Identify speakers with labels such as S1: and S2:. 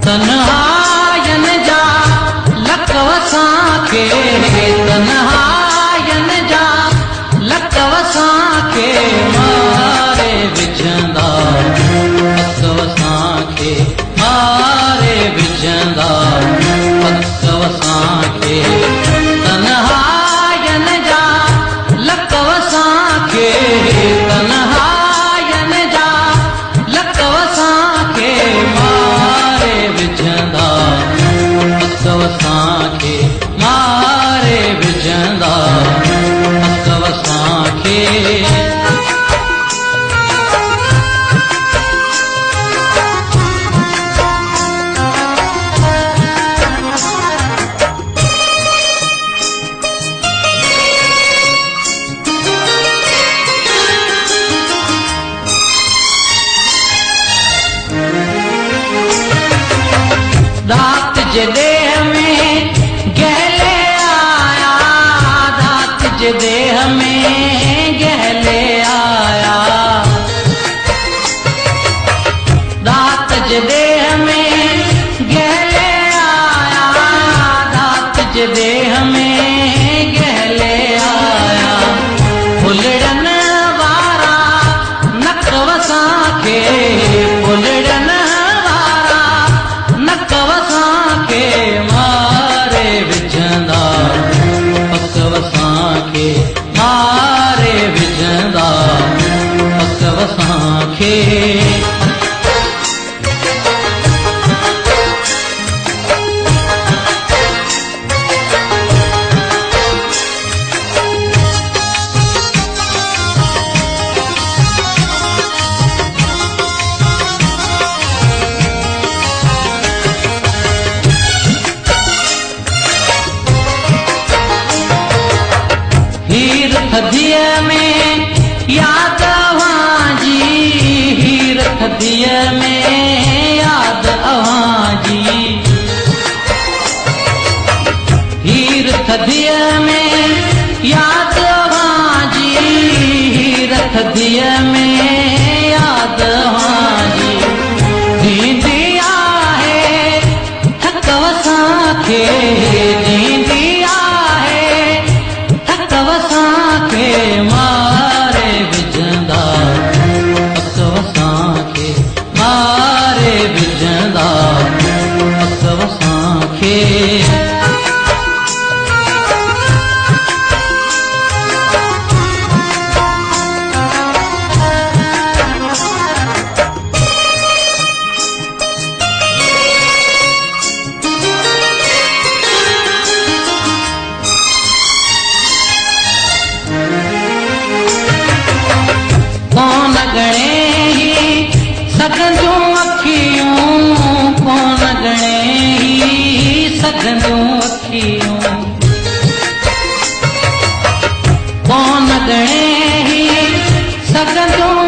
S1: तन्हायन जा लकवसां के, तन्हायन जा लकवसां के मारे विझंदा, लकवसां के मारे विझंदा, लकवसां के तन्हायन जा लकवसां के, तन्हायन जा लकवसां के मारे विझंदा, लकवसां के मारे विझंदा, लकवसां के। दात जे देह में गहले आया, दात जे देह में गहले आया, दात जे देह में गहले आया, दात जे देह में गहले आया, फुलड़न वारा नकवसां के, फुलड़न नकवसां के मारे विझंदा, पकवसां के मारे विझंदा, पकवसां के। हीर थदीअ में याद अव्हांजी, हीर थदीअ में याद अव्हांजी, हीर थदीअ में याद अव्हांजी, हीर थदीअ में याद अव्हांजी, दींदी आहे थकवसां खे, दींदी पकवसां के मारे विझंदा, पकवसां के मारे विझंदा, पकवसां के। कौन गणे ही सघंदियूं अखियूं, कौन गणे ही सघंदियूं अखियूं, कौन गणे ही सघंदियूं